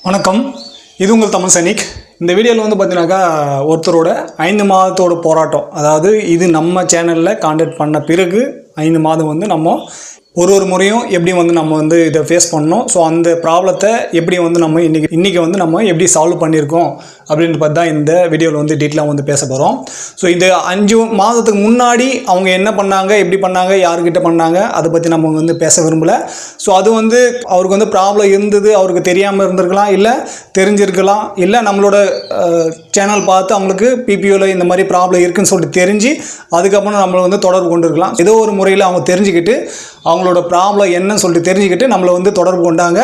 வணக்கம், இது உங்கள் தமிழ் சைனிக். இந்த வீடியோவில் வந்து பார்த்தீங்கன்னாக்கா ஒருத்தரோட 5 மாதத்தோட போராட்டம், அதாவது இது நம்ம சேனலில் கான்டாக்ட் பண்ண பிறகு 5 மாதம் வந்து நம்ம ஒரு முறையும் எப்படி வந்து நம்ம வந்து இதை ஃபேஸ் பண்ணோம். ஸோ அந்த ப்ராப்ளத்தை எப்படி வந்து நம்ம இன்றைக்கி வந்து நம்ம எப்படி சால்வ் பண்ணியிருக்கோம் அப்படின்ற பற்றி தான் இந்த வீடியோவில் வந்து டீட்டெயிலாக வந்து பேச போகிறோம். ஸோ இந்த 5 மாதத்துக்கு முன்னாடி அவங்க என்ன பண்ணாங்க, எப்படி பண்ணாங்க, யாருக்கிட்ட பண்ணாங்க, அதை பற்றி நம்ம வந்து பேச விரும்பலை. ஸோ அது வந்து அவருக்கு வந்து ப்ராப்ளம் இருந்தது, அவருக்கு தெரியாமல் இருந்திருக்கலாம், இல்லை தெரிஞ்சிருக்கலாம், இல்லை நம்மளோட சேனல் பார்த்து அவங்களுக்கு பிபிஓவில் இந்த மாதிரி ப்ராப்ளம் இருக்குதுன்னு சொல்லிட்டு தெரிஞ்சு அதுக்கப்புறம் நம்மளை வந்து தொடர்பு கொண்டு இருக்கலாம். ஏதோ ஒரு முறையில் அவங்க தெரிஞ்சுக்கிட்டு அவங்களோட ப்ராப்ளம் என்னன்னு சொல்லிட்டு தெரிஞ்சுக்கிட்டு நம்மளை வந்து தொடர்பு கொண்டாங்க.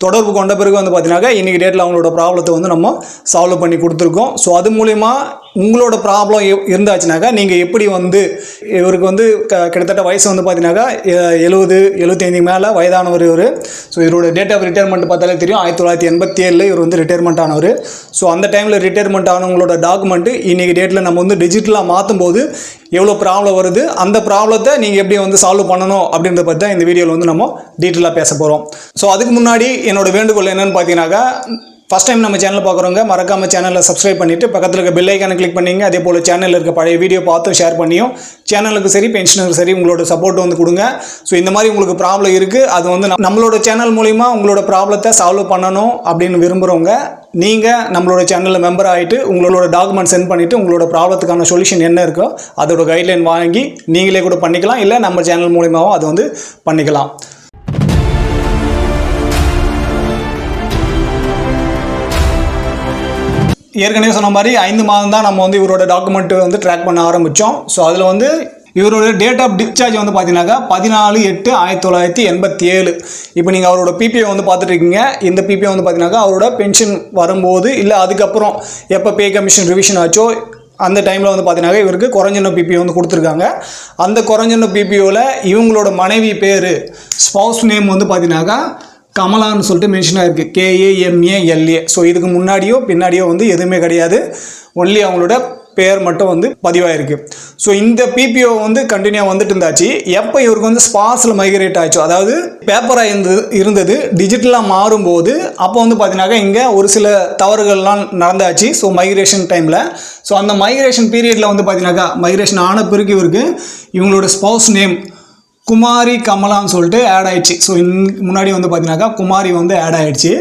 தொடர்பு கொண்ட பிறகு வந்து பார்த்தீங்கன்னாக்கா இன்றைக்கி டேட்டில் அவங்களோட ப்ராப்ளத்தை வந்து நம்ம சால்வ் பண்ணி கொடுத்துருக்கோம். ஸோ அது மூலிமா உங்களோட ப்ராப்ளம் இருந்தாச்சுனாக்கா நீங்கள் எப்படி வந்து இவருக்கு வந்து கிட்டத்தட்ட வயசு வந்து பார்த்தீங்கன்னாக்கா 70-75 மேலே வயதானவர் இவர். ஸோ இவரோட டேட் ஆஃப் ரிட்டையர்மெண்ட் பார்த்தாலே தெரியும், 1987 இவர் வந்து ரிட்டையர்மெண்ட் ஆனவர். ஸோ அந்த டைமில் ரிட்டையர்மெண்ட் ஆனவங்களோட டாக்குமெண்ட்டு இன்றைக்கி டேட்டில் நம்ம வந்து டிஜிட்டலாக மாற்றும் போது எவ்வளோ ப்ராப்ளம் வருது, அந்த ப்ராப்ளத்தை நீங்கள் எப்படி வந்து சால்வ் பண்ணணும் அப்படின்றத பற்றி தான் இந்த வீடியோவில் வந்து நம்ம டீட்டெயிலாக பேச போகிறோம். ஸோ அதுக்கு முன்னாடி என்னோடய வேண்டுகோள் என்னென்னு பார்த்தீங்கன்னாக்கா, ஃபஸ்ட் டைம் நம்ம சேனல் பார்க்குறவங்க மறக்காமல் சேனலில் சப்ஸ்கிரைப் பண்ணிவிட்டு பக்கத்தில் இருக்க பெல் ஐக்கானை கிளிக் பண்ணிங்க. அதே போல் சேனலில் இருக்க பழைய வீடியோ பார்த்து ஷேர் பண்ணியும் சேனலுக்கு சரி பென்ஷனுக்கு சரி உங்களோட சப்போர்ட் வந்து கொடுங்க. ஸோ இந்த மாதிரி உங்களுக்கு ப்ராப்ளம் இருக்குது, அது வந்து நம்மளோட சேனல் மூலிமா உங்களோட ப்ராப்ளத்தை சால்வ் பண்ணணும் அப்படின்னு விரும்புகிறவங்க நீங்கள் நம்மளோட சேனலில் மெம்பர் ஆகிட்டு உங்களோட டாக்குமெண்ட் சென்ட் பண்ணிவிட்டு உங்களோட ப்ராப்ளத்துக்கான சொல்யூஷன் என்ன இருக்கோ அதோட கைட்லைன் வாங்கி நீங்களே கூட பண்ணிக்கலாம், இல்லை நம்ம சேனல் மூலிமாவும் அது வந்து பண்ணிக்கலாம். ஏற்கனவே சொன்ன மாதிரி 5 மாதம் தான் நம்ம வந்து இவரோட டாக்குமெண்ட்டு வந்து ட்ராக் பண்ண ஆரம்பித்தோம். ஸோ அதில் வந்து இவரோட டேட் ஆஃப் டிஸ்சார்ஜ் வந்து பார்த்தீங்கன்னாக்கா 14/8/1987. இப்போ நீங்கள் அவரோட பிபிஓ வந்து பார்த்துட்ருக்கீங்க. இந்த பிபிஓ வந்து பார்த்தீங்கன்னாக்கா அவரோட பென்ஷன் வரும்போது இல்லை அதுக்கப்புறம் எப்போ பே கமிஷன் ரிவிஷன் ஆச்சோ அந்த டைமில் வந்து பார்த்தீங்கன்னாக்கா இவருக்கு குறைஞ்சின பிபிஓ வந்து கொடுத்துருக்காங்க. அந்த குறைஞ்சின பிபிஓவில் இவங்களோட மனைவி பேர் ஸ்பவுஸ் நேம் வந்து பார்த்தீங்கன்னாக்கா கமலான்னு சொல்லிட்டு மென்ஷன் ஆகிருக்கு, KAMALA. ஸோ இதுக்கு முன்னாடியோ பின்னாடியோ வந்து எதுவுமே கிடையாது, ஒன்லி அவங்களோட பேர் மட்டும் வந்து பதிவாயிருக்கு. ஸோ இந்த பிபிஓ வந்து கண்டினியூவாக வந்துட்டு இருந்தாச்சு. எப்போ இவருக்கு வந்து ஸ்பாஸில் மைக்ரேட் ஆச்சோ, அதாவது பேப்பராக இருந்தது டிஜிட்டலாக மாறும்போது அப்போ வந்து பார்த்தீங்கன்னாக்கா இங்கே ஒரு சில தவறுகள்லாம் நடந்தாச்சு. ஸோ மைக்ரேஷன் டைமில், ஸோ அந்த மைக்ரேஷன் பீரியடில் வந்து பார்த்தீங்கன்னாக்கா மைக்ரேஷன் ஆன பிறகு இவருக்கு இவங்களோட ஸ்பவுஸ் நேம் குமாரி கமலான்னு சொல்லிட்டு ஆட் ஆகிடுச்சு. ஸோ முன்னாடி வந்து பார்த்தீங்கன்னாக்கா குமாரி வந்து ஆட் ஆகிடுச்சு.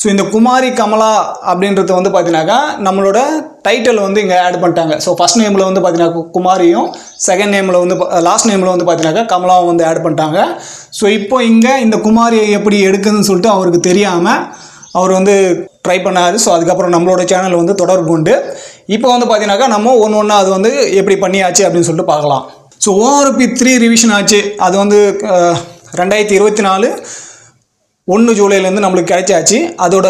ஸோ இந்த குமாரி கமலா அப்படின்றது வந்து பார்த்தீங்கன்னாக்கா நம்மளோட டைட்டில் வந்து இங்கே ஆட் பண்ணிட்டாங்க. ஸோ ஃபஸ்ட் நேமில் வந்து பார்த்தீங்கன்னா குமாரியும், செகண்ட் நேமில் வந்து லாஸ்ட் நேமில் வந்து பார்த்தீங்கன்னாக்கா கமலாவும் வந்து ஆட் பண்ணிட்டாங்க. ஸோ இப்போ இங்கே இந்த குமாரியை எப்படி எடுக்குதுன்னு சொல்லிட்டு அவருக்கு தெரியாமல் அவர் வந்து ட்ரை பண்ணார். ஸோ அதுக்கப்புறம் நம்மளோட சேனல் வந்து தொடர்பு கொண்டு இப்போ வந்து பார்த்தீங்கன்னாக்கா நம்ம ஒன்று அது வந்து எப்படி பண்ணியாச்சு அப்படின்னு சொல்லிட்டு பார்க்கலாம். ஸோ ORP 3 ரிவிஷன் ஆச்சு. அது வந்து 2024 1 ஜூலைலேருந்து நம்மளுக்கு கிடைச்சாச்சு. அதோட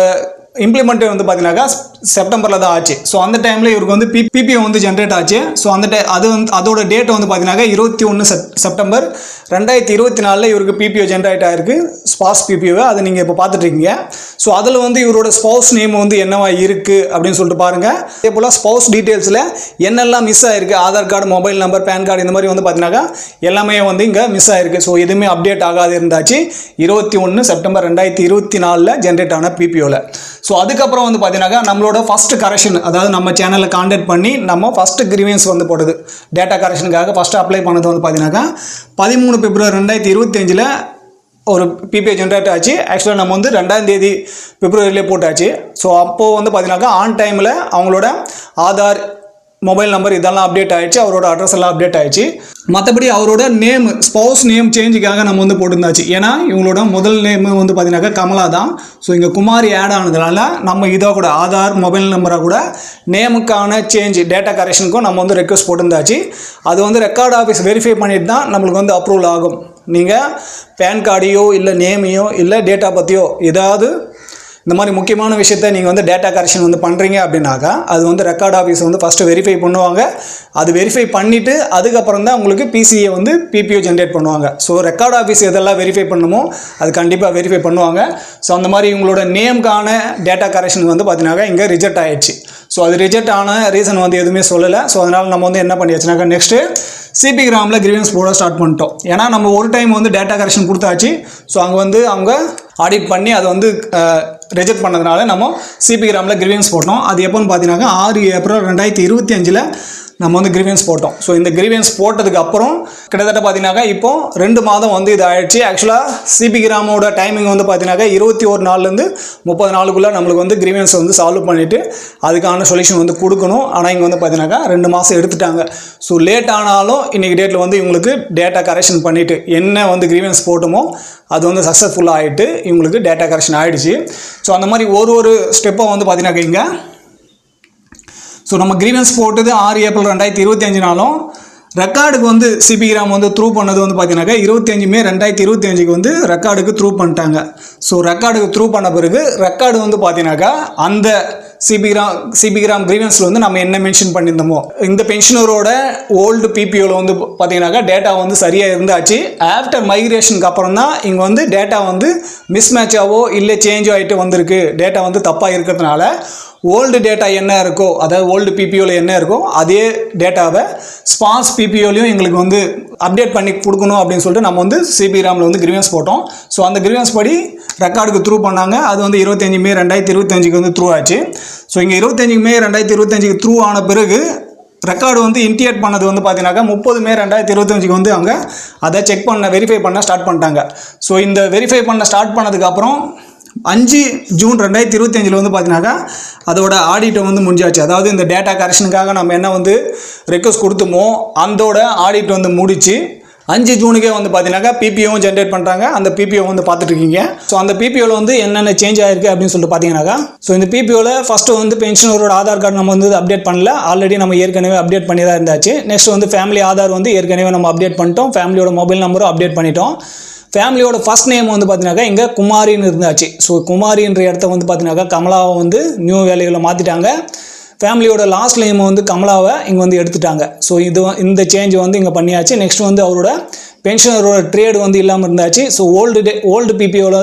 இம்ப்ளிமெண்ட் வந்து பார்த்தீங்கன்னாக்கா செப்டம்பரில் தான் ஆச்சு. ஸோ அந்த டைமில் இவருக்கு வந்து பிபிஓ வந்து ஜென்ரேட் ஆச்சு. ஸோ அது வந்து அதோட டேட் வந்து பார்த்தீங்கன்னாக்கா 21 செப்டம்பர் 2024 இவருக்கு பிபிஓ ஜென்ரேட் ஆகிருக்கு, ஸ்பாஸ் பிபிஓவை. அதை நீங்கள் இப்போ பார்த்துட்ருக்கீங்க. ஸோ அதில் வந்து இவரோட ஸ்பவுஸ் நேம் வந்து என்னவா இருக்குது அப்படின்னு சொல்லிட்டு பாருங்கள். அதே போல் ஸ்பவுஸ் டீட்டெயில்ஸில் என்னெல்லாம் மிஸ் ஆகிருக்கு, Aadhaar card, mobile number, PAN card, இந்த மாதிரி வந்து பார்த்தீங்கன்னாக்கா எல்லாமே வந்து இங்கே மிஸ் ஆகிருக்கு. ஸோ எதுவுமே அப்டேட் ஆகாது இருந்தாச்சு 21 செப்டம்பர் 2024 ஜென்ரேட் ஆன பிபிஓவில். ஸோ அதுக்கப்புறம் வந்து பார்த்தீங்கன்னாக்கா நம்மளோட ஃபஸ்ட்டு கரெக்ஷன், அதாவது நம்ம சேனலில் கான்டாக்ட் பண்ணி நம்ம ஃபஸ்ட்டு கிரீவன்ஸ் வந்து போடுது டேட்டா கரெக்ஷனுக்காக ஃபஸ்ட்டு அப்ளை பண்ணது வந்து பார்த்தீங்கன்னாக்கா 13 பிப்ரவரி 2025 ஒரு பிபிஓ ஜென்ரேட் ஆச்சு. ஆக்சுவலாக நம்ம வந்து 2ஆம் தேதி பிப்ரவரியிலே போட்டாச்சு. ஸோ அப்போது வந்து பார்த்தீங்கன்னாக்கா ஆன் டைமில் அவங்களோட ஆதார், மொபைல் நம்பர் இதெல்லாம் அப்டேட் ஆகிடுச்சு, அவரோட அட்ரஸ் எல்லாம் அப்டேட் ஆகிடுச்சு. மற்றபடி அவரோட நேம் ஸ்பவுஸ் நேம் சேஞ்சுக்காக நம்ம வந்து போட்டிருந்தாச்சு. ஏன்னா இவங்களோட முதல் நேம் வந்து பார்த்தீங்கன்னாக்கா கமலா தான். ஸோ இங்கே குமாரி ஆட் ஆனதுனால நம்ம இதை கூட ஆதார், மொபைல் நம்பராக கூட நேமுக்கான சேஞ்ச் டேட்டா கரெக்ஷனுக்கும் நம்ம வந்து ரெக்வஸ்ட் போட்டிருந்தாச்சு. அது வந்து ரெக்கார்ட் ஆஃபீஸ் வெரிஃபை பண்ணிட்டு தான் நம்மளுக்கு வந்து அப்ரூவல் ஆகும். நீங்கள் பேன் கார்டையோ இல்லை நேமையோ இல்லை டேட்டா பற்றியோ ஏதாவது இந்த மாதிரி முக்கியமான விஷயத்தை நீங்கள் வந்து டேட்டா கரெக்ஷன் வந்து பண்ணுறீங்க அப்படின்னாக்கா அது வந்து ரெக்கார்ட் ஆஃபீஸ் வந்து ஃபஸ்ட்டு வெரிஃபை பண்ணுவாங்க. அது வெரிஃபை பண்ணிவிட்டு அதுக்கப்புறம் தான் உங்களுக்கு பிசிஏ வந்து பிபிஓ ஜென்ரேட் பண்ணுவாங்க. ஸோ ரெக்கார்ட் ஆஃபீஸ் எதெல்லாம் வெரிஃபை பண்ணணுமோ அது கண்டிப்பாக வெரிஃபை பண்ணுவாங்க. ஸோ அந்த மாதிரி உங்களோட நேமுக்கான டேட்டா கரெக்ஷன் வந்து பார்த்தீங்கன்னாக்கா இங்கே ரிஜெக்ட் ஆகிடுச்சு. ஸோ அது ரிஜெக்ட் ஆன ரீசன் வந்து எதுவுமே சொல்லலை. ஸோ அதனால் நம்ம வந்து என்ன பண்ணியாச்சுனாக்கா நெக்ஸ்ட்டு சிபி கிராமில் கிரீவன்ஸ் போட ஸ்டார்ட் பண்ணிட்டோம். ஏன்னா நம்ம ஒரு டைம் வந்து டேட்டா கரெக்ஷன் கொடுத்தாச்சு. ஸோ அங்கே வந்து அவங்க ஆடிட் பண்ணி அதை வந்து ரிஜெக்ட் பண்ணதுனால நம்ம சிபி கிராமில் கிரீவன்ஸ் போட்டோம். அது எப்போன்னு பார்த்தீங்கன்னாக்கா 6 ஏப்ரல் 2025 நம்ம வந்து கிரீவன்ஸ் போட்டோம். ஸோ இந்த கிரீவன்ஸ் போட்டதுக்கு அப்புறம் கிட்டத்தட்ட பார்த்தீங்கன்னாக்கா இப்போ 2 மாதம் வந்து இது ஆயிடுச்சு. ஆக்சுவலாக சிபி கிராமோட டைமிங் வந்து பார்த்தீங்கன்னாக்கா 21 நாள்லேருந்து 30 நாளுக்குள்ளே நம்மளுக்கு வந்து கிரீவன்ஸ் வந்து சால்வ் பண்ணிவிட்டு அதுக்கான சொல்யூஷன் வந்து கொடுக்கணும். ஆனால் இங்கே வந்து பார்த்தீங்கன்னாக்கா 2 மாதம் எடுத்துட்டாங்க. ஸோ லேட் ஆனாலும் இன்றைக்கி டேட்டில் வந்து இவங்களுக்கு டேட்டா கரெக்ஷன் பண்ணிவிட்டு என்ன வந்து கிரீவன்ஸ் போட்டோமோ அது வந்து சக்ஸஸ்ஃபுல்லாக ஆகிட்டு இவங்களுக்கு டேட்டா கரெக்ஷன் ஆகிடுச்சு. ஸோ அந்த மாதிரி ஒரு ஸ்டெப்பை வந்து பார்த்தீங்கன்னாக்கா இங்கே ஸோ நம்ம கிரீவன்ஸ் போட்டது 6 ஏப்ரல் 2025 ரெக்கார்டுக்கு வந்து சிபி கிராம் வந்து த்ரூ பண்ணது வந்து பார்த்தீங்கன்னாக்கா 25 மே 2025 வந்து ரெக்கார்டுக்கு த்ரூ பண்ணிட்டாங்க. ஸோ ரெக்கார்டுக்கு த்ரூ பண்ண பிறகு ரெக்கார்டு வந்து பார்த்தீங்கன்னாக்கா அந்த சிபி கிராம் கிரீவன்ஸில் வந்து நம்ம என்ன மென்ஷன் பண்ணியிருந்தோமோ இந்த பென்ஷனரோட ஓல்டு பிபிஓவில் வந்து பார்த்தீங்கன்னாக்கா டேட்டா வந்து சரியாக இருந்தாச்சு. ஆஃப்டர் மைக்ரேஷனுக்கு அப்புறம் தான் இங்கே வந்து டேட்டா வந்து மிஸ்மேட்சாவோ இல்லை சேஞ்ச் ஆகிட்டு வந்திருக்கு. டேட்டா வந்து தப்பாக இருக்கிறதுனால ஓல்டு டேட்டா என்ன இருக்கோ அதாவது ஓல்டு பிபிஓவில் என்ன இருக்கோ அதே டேட்டாவை ஸ்பார்ஸ் பிபிஓலையும் எங்களுக்கு வந்து அப்டேட் பண்ணி கொடுக்கணும் அப்படின்னு சொல்லிட்டு நம்ம வந்து சிபி கிராமில் வந்து கிரீவன்ஸ் போட்டோம். ஸோ அந்த கிரீவன்ஸ் படி ரெக்கார்டுக்கு த்ரூ பண்ணாங்க. அது வந்து 25 மே 2025 வந்து த்ரூ ஆச்சு. ஸோ இங்கே 25 மே 2025 த்ரூ ஆன பிறகு ரெக்கார்டு வந்து இன்டியேட் பண்ணது வந்து பார்த்தீங்கன்னாக்கா 30 மே 2025 வந்து அவங்க அதை செக் பண்ண வெரிஃபை பண்ண ஸ்டார்ட் பண்ணிட்டாங்க. ஸோ இந்த வெரிஃபை பண்ண ஸ்டார்ட் பண்ணதுக்கப்புறம் 5 ஜூன் 2025 வந்து பார்த்தீங்கன்னாக்கா அதோட ஆடிட்டை வந்து முடிஞ்சாச்சு. அதாவது இந்த டேட்டா கரெக்ஷனுக்காக நம்ம என்ன வந்து ரெக்வஸ்ட் கொடுத்தோமோ அதோட ஆடிட் வந்து முடிச்சு 5 ஜூனுக்கே வந்து பார்த்தீங்கன்னாக்கா பிபிஓவும் ஜென்ரேட் பண்ணுறாங்க. அந்த பிபிஓ வந்து பார்த்துட்ருக்கீங்க. ஸோ அந்த பிபிஓவில் வந்து என்னென்ன சேஞ்ச் ஆகிருக்கு அப்படின்னு சொல்லிட்டு பார்த்தீங்கன்னாக்கா ஸோ இந்த பிபிஓவில் ஃபஸ்ட்டு வந்து பென்ஷனரோட ஆதார் கார்டு நம்ம வந்து அப்டேட் பண்ணல. ஆல்ரெடி நம்ம ஏற்கனவே அப்டேட் பண்ணி தான் இருந்தாச்சு. நெக்ஸ்ட் வந்து ஃபேமிலி ஆதார் வந்து ஏற்கனவே நம்ம அப்டேட் பண்ணிட்டோம். ஃபேமிலியோட மொபைல் நம்பரும் அப்டேட் பண்ணிட்டோம். ஃபேமிலியோட ஃபர்ஸ்ட் நேம் வந்து பார்த்தீங்கன்னாக்கா இங்கே குமாரின்னு இருந்தாச்சு. ஸோ குமாரின்ற இடத்த வந்து பார்த்தீங்கன்னாக்கா கமலாவை வந்து நியூ வேலைகளை மாற்றிட்டாங்க. ஃபேமிலியோட லாஸ்ட் நேம் வந்து கமலாவை இங்கே வந்து எடுத்துட்டாங்க. ஸோ இந்த சேஞ்ச் வந்து இங்கே பண்ணியாச்சு. நெக்ஸ்ட் வந்து அவரோட பென்ஷனரோட ட்ரேடு வந்து இல்லாமல் இருந்தாச்சு. ஸோ ஓல்டு பிபிஓட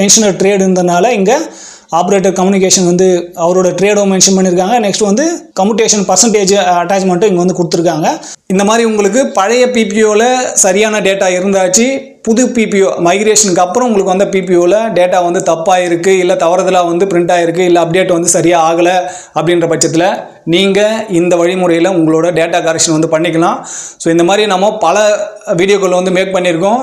பென்ஷனர் ட்ரேடு இருந்ததுனால இங்கே ஆப்ரேட்டர் கம்யூனிகேஷன் வந்து அவரோட ட்ரேடோ மென்ஷன் பண்ணியிருக்காங்க. நெக்ஸ்ட் வந்து கம்யூட்டேஷன் பர்சன்டேஜ் அட்டாச்மெண்ட்டும் இங்கே வந்து கொடுத்துருக்காங்க. இந்த மாதிரி உங்களுக்கு பழைய பிபிஓவில் சரியான டேட்டா இருந்தாச்சு. புது பிபிஓ மைக்ரேஷனுக்கு அப்புறம் உங்களுக்கு வந்த பிபிஓவில் டேட்டா வந்து தப்பாக இருக்குது இல்லை தவறுதலாக வந்து பிரிண்ட் ஆகிருக்கு இல்லை அப்டேட் வந்து சரியாக ஆகலை அப்படின்ற பட்சத்தில் நீங்கள் இந்த வழிமுறையில் உங்களோட டேட்டா கரெக்ஷன் வந்து பண்ணிக்கலாம். ஸோ இந்த மாதிரி நம்ம பல வீடியோக்கள் வந்து மேக் பண்ணியிருக்கோம்.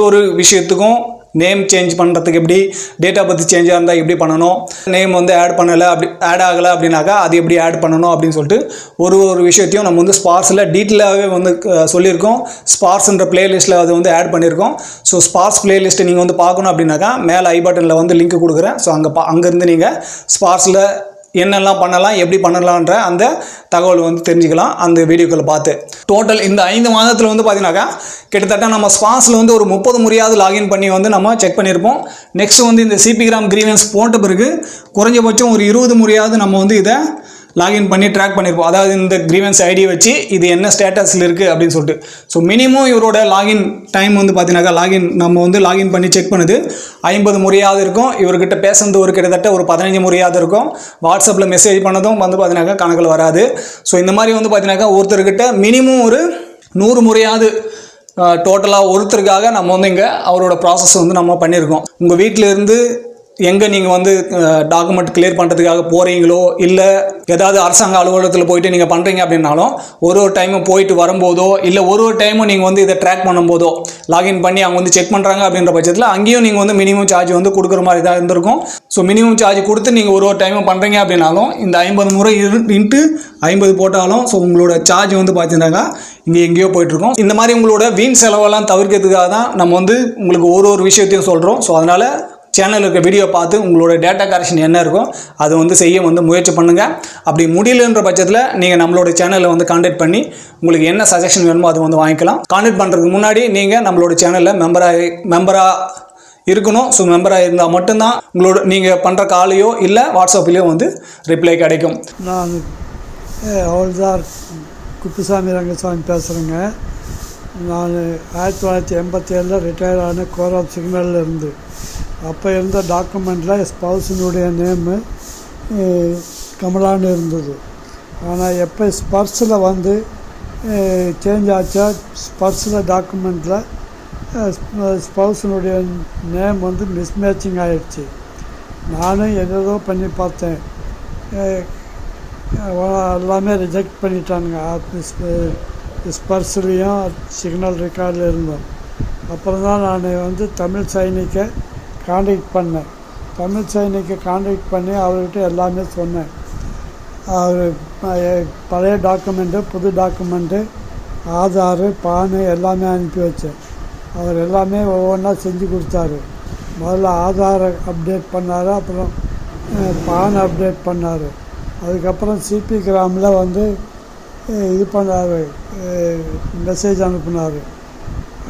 ஒரு விஷயத்துக்கும் நேம் சேஞ்ச் பண்ணுறதுக்கு எப்படி, டேட்டா பற்றி சேஞ்சாக இருந்தால் எப்படி பண்ணணும், நேம் வந்து ஆட் ஆகலை அப்படின்னாக்கா அது எப்படி ஆட் பண்ணணும் அப்படின்னு சொல்லிட்டு ஒரு விஷயத்தையும் நம்ம வந்து ஸ்பார்ஸில் டீட்டெயிலாகவே வந்து சொல்லியிருக்கோம். ஸ்பார்ஸ்ன்ற பிளேலிஸ்ட்டில் அது வந்து ஆட் பண்ணியிருக்கோம். ஸோ ஸ்பார்ஸ் பிளேலிஸ்ட்டை நீங்கள் வந்து பார்க்கணும் அப்படின்னாக்கா மேலே ஐ பட்டனில் வந்து லிங்க் கொடுக்குறேன். ஸோ அங்கேருந்து நீங்கள் ஸ்பார்ஸில் என்னெல்லாம் பண்ணலாம் எப்படி பண்ணலான்ற அந்த தகவல் வந்து தெரிஞ்சுக்கலாம் அந்த வீடியோக்களை பார்த்து. டோட்டல் இந்த 5 மாதத்தில் வந்து பார்த்தீங்கன்னாக்கா கிட்டத்தட்ட நம்ம ஸ்பார்ஸில் வந்து ஒரு 30 முறையாவது லாகின் பண்ணி வந்து நம்ம செக் பண்ணியிருப்போம். நெக்ஸ்ட் வந்து இந்த சிபி கிராம் கிரீவன்ஸ் போட்ட பிறகு குறைஞ்சபட்சம் ஒரு 20 முறையாவது நம்ம வந்து இதை லாகின் பண்ணி ட்ராக் பண்ணியிருப்போம். அதாவது இந்த கிரீவன்ஸ் ஐடி வச்சு இது என்ன ஸ்டேட்டஸில் இருக்குது அப்படின்னு சொல்லிட்டு. ஸோ மினிமம் இவரோட லாகின் டைம் வந்து பார்த்தீங்கன்னாக்கா நம்ம வந்து லாகின் பண்ணி செக் பண்ணுது 50 முறையாவது இருக்கும். இவர்கிட்ட பேசுறது ஒரு கிட்டத்தட்ட ஒரு 15 முறையாவது இருக்கும். வாட்ஸ்அப்பில் மெசேஜ் பண்ணதும் வந்து பார்த்தீங்கன்னாக்கா கணக்கில் வராது. ஸோ இந்த மாதிரி வந்து பார்த்தீங்கன்னாக்கா ஒருத்தர்கிட்ட மினிமம் ஒரு 100 முறையாவது டோட்டலாக ஒருத்தருக்காக நம்ம வந்து இங்கே அவரோட ப்ராசஸ் வந்து நம்ம பண்ணியிருக்கோம். உங்கள் வீட்டில் இருந்து எங்கே நீங்கள் வந்து டாக்குமெண்ட் கிளியர் பண்ணுறதுக்காக போகிறீங்களோ இல்லை ஏதாவது அரசாங்க அலுவலகத்தில் போயிட்டு நீங்கள் பண்ணுறீங்க அப்படின்னாலும் ஒரு டைமும் போயிட்டு வரும்போதோ இல்லை ஒரு டைமும் நீங்கள் வந்து இதை ட்ராக் பண்ணும்போதோ லாகின் பண்ணி அவங்க வந்து செக் பண்ணுறாங்க அப்படின்ற பட்சத்தில் அங்கேயும் நீங்கள் வந்து மினிமம் சார்ஜ் வந்து கொடுக்குற மாதிரி தான் இருந்திருக்கும். ஸோ மினிமம் சார்ஜ் கொடுத்து நீங்கள் ஒரு டைமும் பண்ணுறீங்க அப்படின்னாலும் இந்த 50 முறை இன்ட்டு 50 போட்டாலும் ஸோ உங்களோட சார்ஜ் வந்து பார்த்தீங்கன்னாக்கா இங்கே எங்கேயோ போயிட்டுருக்கோம். இந்த மாதிரி உங்களோட வீண் செலவெல்லாம் தவிர்க்கிறதுக்காக தான் நம்ம வந்து உங்களுக்கு ஒரு விஷயத்தையும் சொல்கிறோம். ஸோ அதனால் சேனலில் இருக்க வீடியோ பார்த்து உங்களோட டேட்டா கரெக்ஷன் என்ன இருக்கோ அதை வந்து செய்ய வந்து முயற்சி பண்ணுங்கள். அப்படி முடியலன்ற பட்சத்தில் நீங்கள் நம்மளோட சேனலில் வந்து கான்டாக்ட் பண்ணி உங்களுக்கு என்ன சஜஷன் வேணுமோ அதை வந்து வாங்கிக்கலாம். கான்டாக்ட் பண்ணுறதுக்கு முன்னாடி நீங்கள் நம்மளோட சேனலில் மெம்பராக இருக்கணும். ஸோ மெம்பராக இருந்தால் மட்டும்தான் உங்களோட நீங்கள் பண்ணுற காலையோ இல்லை வாட்ஸ்அப்லேயோ வந்து ரிப்ளை கிடைக்கும். நான் ஹவுல்தார் குப்புசாமி ரங்கசாமி பேசுகிறேங்க. நான் 1987 ரிட்டையர் ஆன கோராப் சிக்னலில் இருந்து அப்போ இருந்த டாக்குமெண்ட்டில் ஸ்பௌஸினுடைய நேமு கமலான்னு இருந்தது. ஆனால் எப்போ ஸ்பர்ஸில் வந்து சேஞ்ச் ஆச்சா ஸ்பர்ஸில் டாக்குமெண்ட்டில் ஸ்பௌஸினுடைய நேம் வந்து மிஸ்மேட்சிங் ஆகிடுச்சு. நானும் ஏதேதோ பண்ணி பார்த்தேன். எல்லாமே ரிஜெக்ட் பண்ணிட்டானுங்க. ஸ்பர்ஸ்லேயும் சிக்னல் ரெக்கார்டில் இருந்தோம். அப்புறம் தான் நான் வந்து தமிழ் சைனிக்கை காண்டாக்ட் பண்ணேன். தமிழ் சைனிக்கை காண்டாக்ட் பண்ணி அவர்கிட்ட எல்லாமே சொன்னேன். அவர் பழைய டாக்குமெண்ட்டு, புது டாக்குமெண்ட்டு, ஆதார், பானு எல்லாமே அனுப்பி வச்சேன். அவர் எல்லாமே ஒவ்வொன்றா செஞ்சு கொடுத்தாரு. முதல்ல ஆதாரை அப்டேட் பண்ணார், அப்புறம் பான் அப்டேட் பண்ணார். அதுக்கப்புறம் சிபி கிராமில் வந்து இது பண்ணார், மெசேஜ் அனுப்புனார்.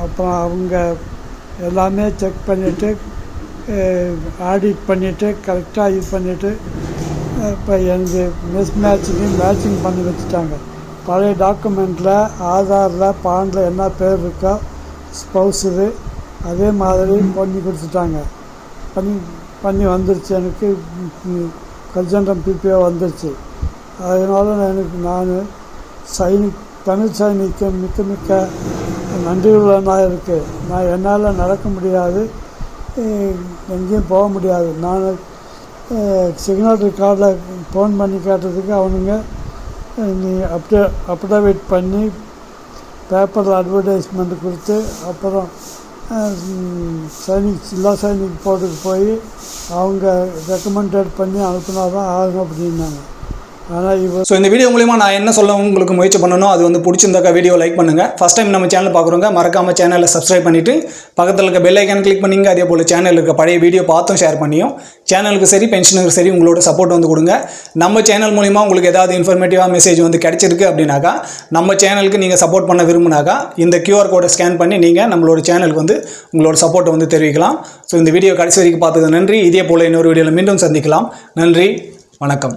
அப்புறம் அவங்க எல்லாமே செக் பண்ணிவிட்டு ஆடிட் பண்ணிவிட்டு கரெக்டாக இது பண்ணிவிட்டு இப்போ எனக்கு மேட்சிங் பண்ணி வச்சுட்டாங்க. பழைய டாக்குமெண்ட்டில், ஆதாரில், பானில் என்ன பேர் இருக்கோ ஸ்பௌஸுது அதே மாதிரி பண்ணி கொடுத்துட்டாங்க. பண்ணி வந்துருச்சு. எனக்கு கல்ச்சன்றம் பிபிஓ வந்துருச்சு. அதனால் நான் தமிழ் சைனிக்கு மிக்க நன்றி உள்ளவனாக இருக்குது. என்னால் நடக்க முடியாது, எங்கேயும் போக முடியாது. நான் சிக்னல் ரெக்கார்டில் ஃபோன் பண்ணி கேட்டதுக்கு அவனுங்க நீ அப்டேட் பண்ணி பேப்பரில் அட்வர்டைஸ்மெண்ட் கொடுத்து அப்புறம் எல்லா சைனிக் போர்ட்டுக்கு போய் அவங்க ரெக்கமெண்டட் பண்ணி அனுப்புனா தான் ஆகும் அப்படின்னாங்க. ஆனால் ஸோ இந்த வீடியோ மூலிமா நான் என்ன சொல்ல உங்களுக்கு முயற்சி பண்ணணும், அது வந்து பிடிச்சிருந்தாக்கா வீடியோ லைக் பண்ணுங்கள். ஃபஸ்ட் டைம் நம்ம சேனல் பார்க்குறவங்க மறக்காமல் சேனலை சப்ஸ்கிரைப் பண்ணிவிட்டு பக்கத்தில் இருக்க பெல் ஐக்கான் கிளிக் பண்ணிங்க. அதே போல் சேனலில் இருக்க பழைய வீடியோ பார்த்தும் ஷேர் பண்ணியும் சேனலுக்கு சரி பென்ஷனுக்கு சரி உங்களோட சப்போர்ட் வந்து கொடுங்க. நம்ம சேனல் மூலிமா உங்களுக்கு ஏதாவது இன்ஃபர்மேட்டிவாக மெசேஜ் வந்து கிடைச்சிருக்கு அப்படின்னாக்கா, நம்ம சேனலுக்கு நீங்கள் சப்போர்ட் பண்ண விரும்புனாக்கா இந்த QR கோடை ஸ்கேன் பண்ணி நீங்கள் நம்மளோட சேனலுக்கு வந்து உங்களோட சப்போர்ட்டை வந்து தெரிவிக்கலாம். ஸோ இந்த வீடியோ கடைசி வரைக்கும் பார்த்தது நன்றி. இதே போல் இன்னொரு வீடியோவில் மீண்டும் சந்திக்கலாம். நன்றி, வணக்கம்.